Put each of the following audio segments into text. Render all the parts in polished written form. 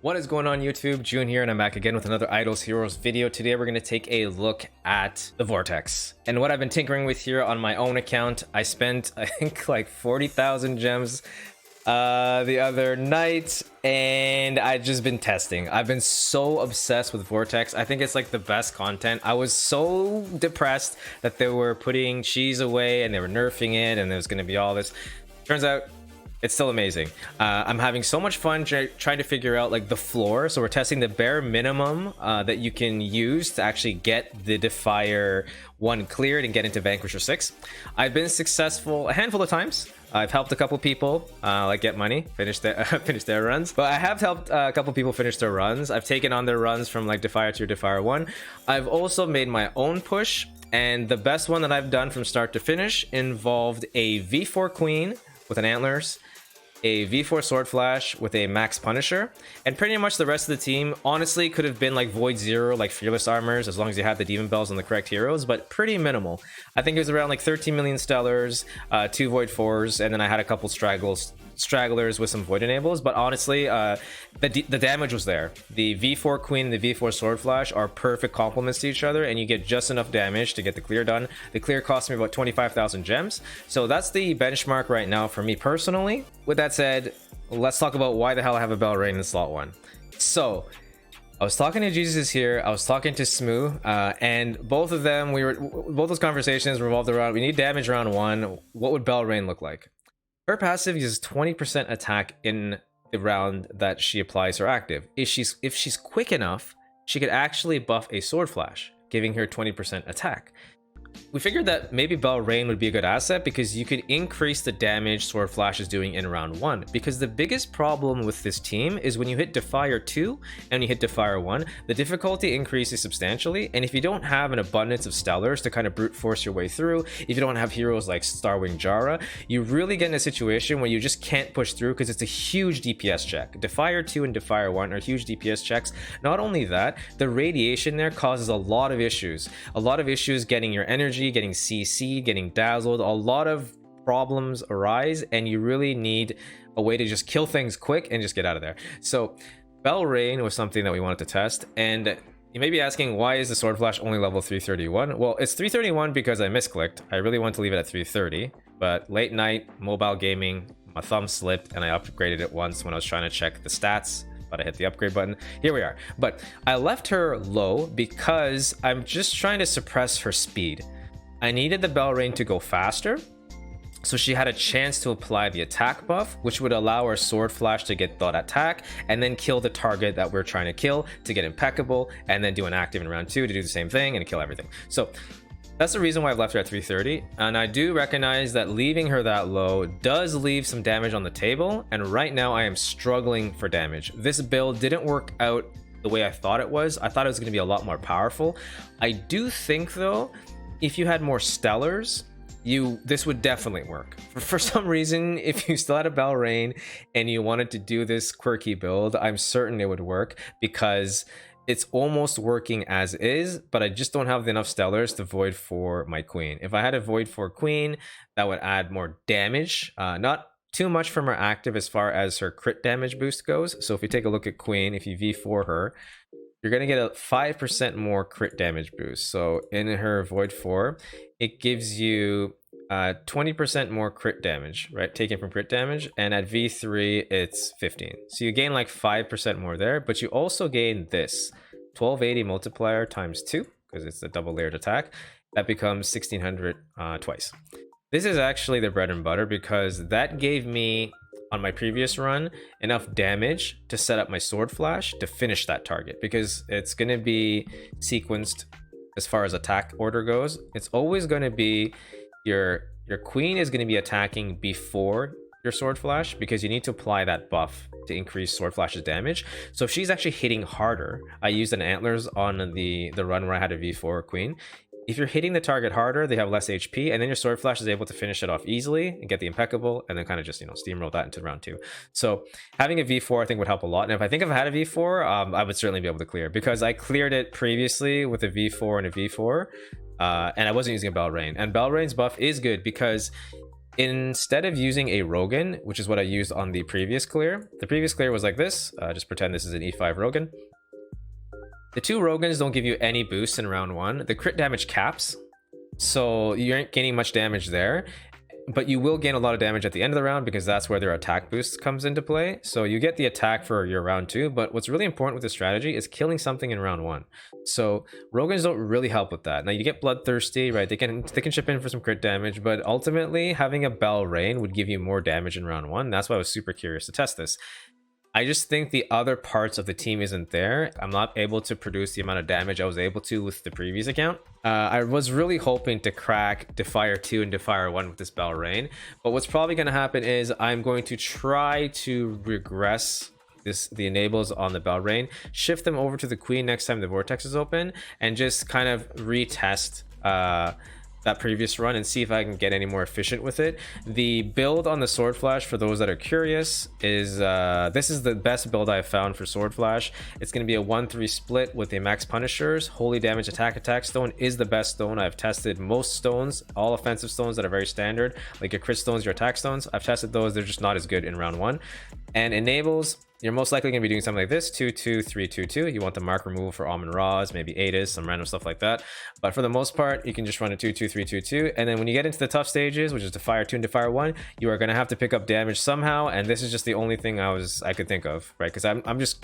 What is going on YouTube? June here, and I'm back again with another Idols Heroes video. Today we're going to take a look at the Vortex. And what I've been tinkering with here on my own account, I spent I think like 40,000 gems the other night, and I've just been testing. I've been so obsessed with Vortex. I think it's like the best content. I was so depressed that they were putting cheese away and they were nerfing it and there was going to be all this. Turns out it's still amazing. I'm having so much fun trying to figure out like the floor. So we're testing the bare minimum that you can use to actually get the Defier 1 cleared and get into Vanquisher 6. I've been successful a handful of times. I've helped a couple people like get money, finish their runs. But I have helped a couple people finish their runs. I've taken on their runs from like Defier 2 or Defier 1. I've also made my own push, and the best one that I've done from start to finish involved a V4 Queen with an Antlers, a V4 Sword Flash with a Max Punisher, and pretty much the rest of the team honestly could have been like Void Zero, like Fearless Armors, as long as you had the Demon Bells and the correct heroes, but pretty minimal. I think it was around like 13 million Stellars, 2 Void 4s, and then I had a couple stragglers with some Void Enables, but honestly, the damage was there. The V4 Queen and the V4 Sword Flash are perfect complements to each other, and you get just enough damage to get the clear done. The clear cost me about 25,000 gems, so that's the benchmark right now for me personally. With that said, let's talk about why the hell I have a Belrain in slot 1. So I was talking to Jesus here, I was talking to Smoo, and both of them, both those conversations revolved around, we need damage round 1. What would Belrain look like? Her passive uses 20% attack in the round that she applies her active. If she's quick enough, she could actually buff a Sword Flash, giving her 20% attack. We figured that maybe Belrain would be a good asset because you could increase the damage Sword Flash is doing in round 1. Because the biggest problem with this team is when you hit Defier 2 and you hit Defier 1, the difficulty increases substantially, and if you don't have an abundance of Stellars to kind of brute force your way through, if you don't have heroes like Starwing Jara, you really get in a situation where you just can't push through because it's a huge DPS check. Defier 2 and Defier 1 are huge DPS checks. Not only that, the radiation there causes a lot of issues. A lot of issues getting your energy, getting CC, getting dazzled. A lot of problems arise, and you really need a way to just kill things quick and just get out of there. So Belrain was something that we wanted to test, and you may be asking, why is the Sword Flash only level 331? Well, it's 331 because I misclicked. I really wanted to leave it at 330, but late night mobile gaming, my thumb slipped and I upgraded it once when I was trying to check the stats, but I hit the upgrade button. Here we are. But I left her low because I'm just trying to suppress her speed. I needed the Belrain to go faster, so she had a chance to apply the attack buff, which would allow our Sword Flash to get that attack and then kill the target that we're trying to kill to get impeccable, and then do an active in round 2 to do the same thing and kill everything. So that's the reason why I've left her at 330, and I do recognize that leaving her that low does leave some damage on the table, and right now I am struggling for damage. This build didn't work out the way I thought it was. I thought it was going to be a lot more powerful. I do think though, if you had more Stellars, this would definitely work. For some reason, if you still had a Belrain and you wanted to do this quirky build, I'm certain it would work because it's almost working as is, but I just don't have enough Stellars to void for my Queen. If I had a void for Queen, that would add more damage. Not too much from her active as far as her crit damage boost goes. So if you take a look at Queen, if you V4 her, you're going to get a 5% more crit damage boost. So in her Void 4, it gives you 20% more crit damage, right? Taken from crit damage. And at V3, it's 15. So you gain like 5% more there, but you also gain this 1280 multiplier times 2, because it's a double layered attack. That becomes 1600 twice. This is actually the bread and butter because that gave me, on my previous run, enough damage to set up my Sword Flash to finish that target, because it's going to be sequenced as far as attack order goes. It's always going to be your Queen is going to be attacking before your Sword Flash, because you need to apply that buff to increase Sword Flash's damage. So if she's actually hitting harder, I used an Antlers on the run where I had a V4 Queen. If you're hitting the target harder, they have less HP, and then your Sword Flash is able to finish it off easily and get the impeccable, and then kind of just, steamroll that into round 2. So having a V4 I think would help a lot. And if I had a V4, I would certainly be able to clear, because I cleared it previously with a V4 and a V4, and I wasn't using a Belrain. And Belrain's buff is good because instead of using a Rogan, which is what I used on the previous clear, the previous clear was like this. Just pretend this is an E5 Rogan. The 2 Rogans don't give you any boosts in round 1. The crit damage caps, so you aren't gaining much damage there, but you will gain a lot of damage at the end of the round because that's where their attack boost comes into play. So you get the attack for your round 2, but what's really important with this strategy is killing something in round 1. So Rogans don't really help with that. Now you get bloodthirsty, right? They can chip in for some crit damage, but ultimately having a Belrain would give you more damage in round 1. That's why I was super curious to test this. I just think the other parts of the team isn't there. I'm not able to produce the amount of damage I was able to with the previous account. I was really hoping to crack Defier 2 and Defier 1 with this Belrain, but what's probably going to happen is I'm going to try to regress the enables on the Belrain, shift them over to the Queen next time the Vortex is open, and just kind of retest that previous run and see if I can get any more efficient with it. The build on the Sword Flash, for those that are curious, is this is the best build I've found for Sword Flash. It's going to be a 1-3 split with a max Punishers. Holy Damage Attack Stone is the best stone. I've tested most stones, all offensive stones that are very standard, like your crit stones, your attack stones. I've tested those, they're just not as good in round 1. And enables, you're most likely going to be doing something like this: 2-2-3-2-2. You want the mark removal for Almond Raws, maybe Adas, some random stuff like that. But for the most part, you can just run a 2-2-3-2-2. And then when you get into the tough stages, which is Defier 2 and Defier 1, you are going to have to pick up damage somehow. And this is just the only thing I could think of, right? Because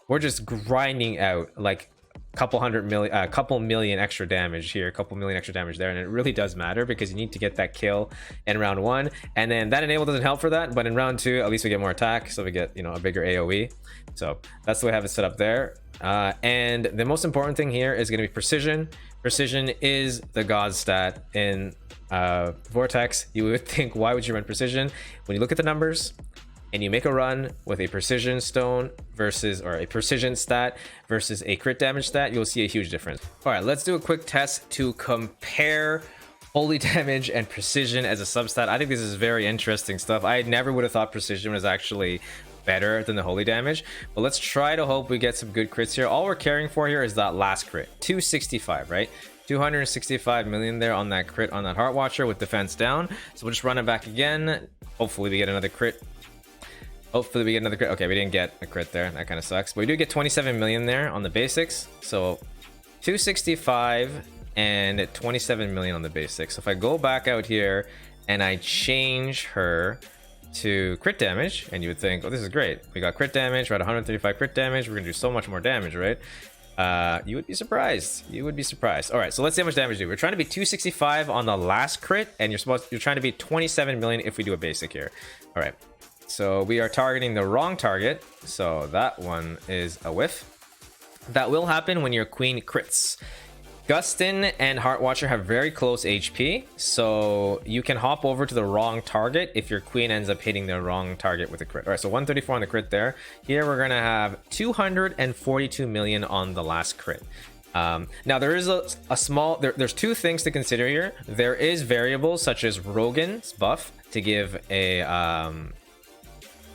we're just grinding out like a couple million extra damage here, a couple million extra damage there, and it really does matter because you need to get that kill in round 1, and then that enable doesn't help for that, but in round 2 at least we get more attack, so we get, you know, a bigger AoE. So that's the way I have it set up there. And the most important thing here is going to be precision. Precision is the god stat in Vortex. You would think, why would you run precision? When you look at the numbers and you make a run with a precision stone versus, or a precision stat versus a crit damage stat, you'll see a huge difference. All right, let's do a quick test to compare holy damage and precision as a substat. I think this is very interesting stuff. I never would have thought precision was actually better than the holy damage, but let's try to hope we get some good crits here. All we're caring for here is that last crit, 265, right? 265 million there on that crit on that Heart Watcher with defense down. So we'll just run it back again. Hopefully we get another crit. Hopefully we get another crit. Okay, we didn't get a crit there. That kind of sucks. But we do get 27 million there on the basics. So 265 and 27 million on the basics. So if I go back out here and I change her to crit damage, and you would think, oh, this is great. We got crit damage. We're at 135 crit damage. We're going to do so much more damage, right? You would be surprised. You would be surprised. All right, so let's see how much damage we do. We're trying to be 265 on the last crit, and you're trying to be 27 million if we do a basic here. All right. So we are targeting the wrong target, so that one is a whiff. That will happen when your queen crits. Gustin and Heart Watcher have very close HP, so you can hop over to the wrong target if your queen ends up hitting the wrong target with a crit. All right, so 134 on the crit there. Here we're gonna have 242 million on the last crit. Now there is a small, there's two things to consider here. There is variables such as Rogan's buff to give a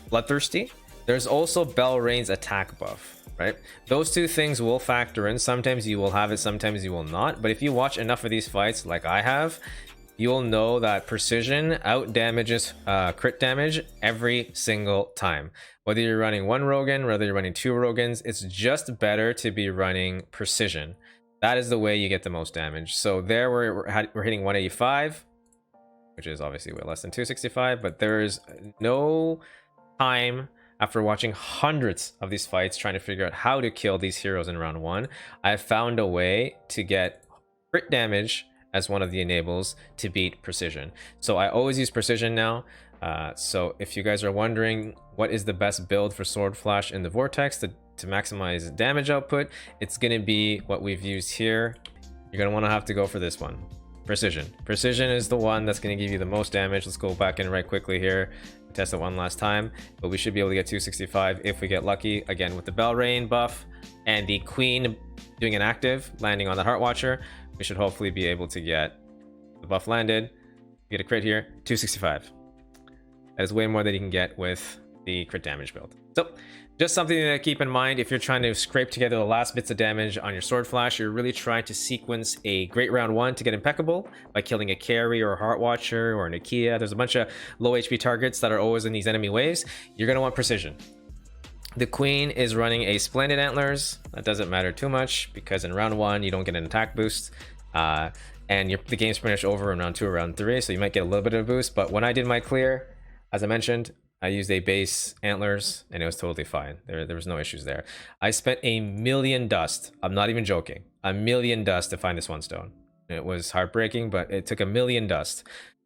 Bloodthirsty. There's also Belrain's attack buff, right? Those two things will factor in. Sometimes you will have it, sometimes you will not. But if you watch enough of these fights like I have, you'll know that precision out damages crit damage every single time. Whether you're running one Rogan, whether you're running two Rogans, it's just better to be running precision. That is the way you get the most damage. So there we're hitting 185, which is obviously way less than 265, but there's no time after watching hundreds of these fights trying to figure out how to kill these heroes in round 1. I've found a way to get crit damage as one of the enables to beat precision. So I always use precision now. So if you guys are wondering what is the best build for Sword Flash in the Vortex to maximize damage output, it's going to be what we've used here. You're going to have to go for this one. Precision. Precision is the one that's going to give you the most damage. Let's go back in right quickly here. Test it one last time, but we should be able to get 265 if we get lucky. Again, with the Belrain buff and the Queen doing an active, landing on the Heart Watcher, we should hopefully be able to get the buff landed. Get a crit here, 265. That is way more than you can get with the crit damage build. So just something to keep in mind if you're trying to scrape together the last bits of damage on your sword flash. You're really trying to sequence a great round 1 to get impeccable by killing a carry or a heart watcher or an Akia. There's a bunch of low HP targets that are always in these enemy waves. You're going to want precision. The queen is running a splendid antlers. That doesn't matter too much because in round 1 you don't get an attack boost, and the game's pretty much over in round 2 or round 3, so you might get a little bit of a boost. But when I did my clear, as I mentioned, I used a base antlers and it was totally fine. There was no issues there. I spent a million dust. I'm not even joking. A million dust to find this one stone. It was heartbreaking, but it took a million dust.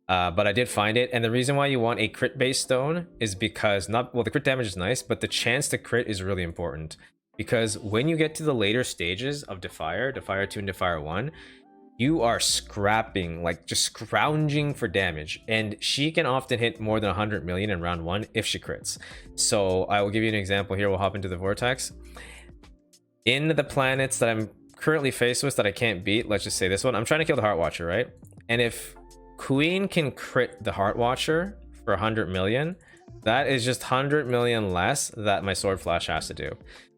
But I did find it. And the reason why you want a crit based stone is because the crit damage is nice, but the chance to crit is really important. Because when you get to the later stages of Defier 2 and Defier 1, you are scrapping, like just scrounging for damage, and she can often hit more than 100 million in round 1 if she crits. So I will give you an example here. We'll hop into the Vortex. In the planets that I'm currently faced with that I can't beat, let's just say this one, I'm trying to kill the Heart Watcher, right? And if Queen can crit the Heart Watcher for 100 million, that is just 100 million less that my Sword Flash has to do.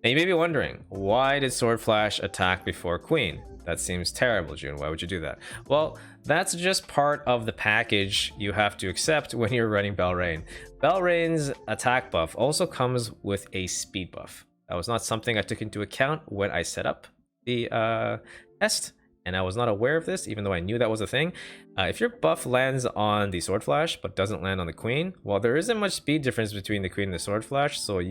Now you may be wondering, why did Sword Flash attack before Queen? That seems terrible, June. Why would you do that? Well, that's just part of the package you have to accept when you're running Belrain. Belrain's attack buff also comes with a speed buff. That was not something I took into account when I set up the test, and I was not aware of this, even though I knew that was a thing. If your buff lands on the Sword Flash but doesn't land on the Queen, well, there isn't much speed difference between the Queen and the Sword Flash, so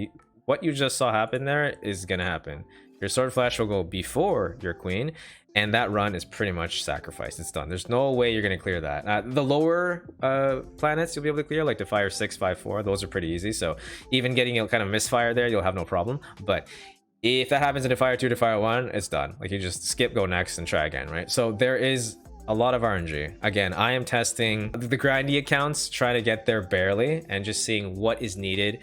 what you just saw happen there is gonna happen. Your Sword Flash will go before your Queen, and that run is pretty much sacrificed. It's done. There's no way you're going to clear that. The lower planets you'll be able to clear, like Defier 6, 5, 4, those are pretty easy. So even getting a kind of misfire there, you'll have no problem. But if that happens in Defier 2, Defier 1, it's done. Like you just skip, go next, and try again, right? So there is a lot of RNG. Again, I am testing the grindy accounts, trying to get there barely, and just seeing what is needed.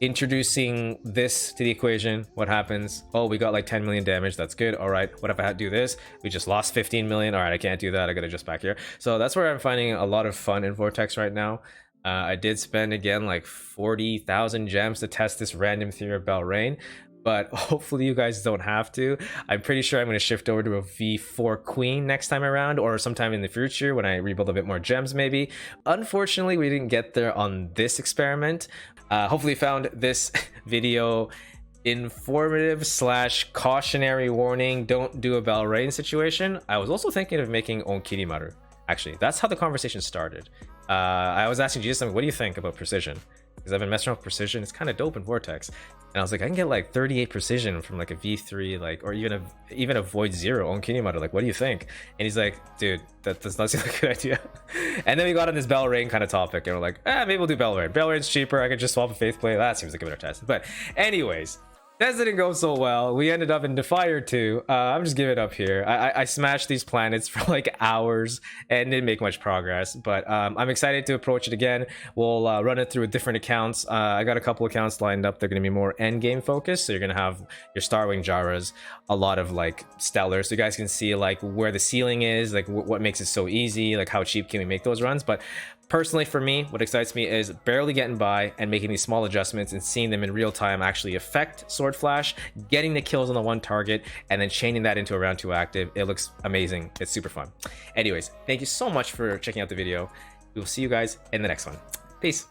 Introducing this to the equation. What happens? Oh, we got like 10 million damage. That's good. All right, what if I had to do this? We just lost 15 million. All right, I can't do that. I gotta adjust back here. So that's where I'm finding a lot of fun in Vortex right now. I did spend again like 40,000 gems to test this random theory of Belrain, but hopefully you guys don't have to. I'm pretty sure I'm going to shift over to a V4 Queen next time around, or sometime in the future when I rebuild a bit more gems maybe. Unfortunately, we didn't get there on this experiment. Hopefully you found this video informative / cautionary warning. Don't do a Belrain situation. I was also thinking of making Onkirimaru. Actually, that's how the conversation started. I was asking Jesus, what do you think about precision? Because I've been messing around with precision. It's kind of dope in Vortex. And I was like, I can get like 38 precision from like a V3, like, or even a Void Zero on Kinemaru. Like, what do you think? And he's like, dude, that does not seem like a good idea. And then we got on this Belrain kind of topic, and we're like, maybe we'll do Belrain. Belrain's cheaper. I could just swap a Faith Play. That seems like a better test. But anyways, that didn't go so well. We ended up in Defier 2. I'm just giving it up here. I smashed these planets for like hours and didn't make much progress. But I'm excited to approach it again. We'll run it through different accounts. I got a couple accounts lined up. They're going to be more end game focused. So you're going to have your Starwing Jaras, a lot of like stellar. So you guys can see like where the ceiling is, like what makes it so easy, like how cheap can we make those runs. But personally, for me, what excites me is barely getting by and making these small adjustments and seeing them in real time actually affect Sword Flash, getting the kills on the one target, and then chaining that into a round 2 active. It looks amazing. It's super fun. Anyways, thank you so much for checking out the video. We will see you guys in the next one. Peace.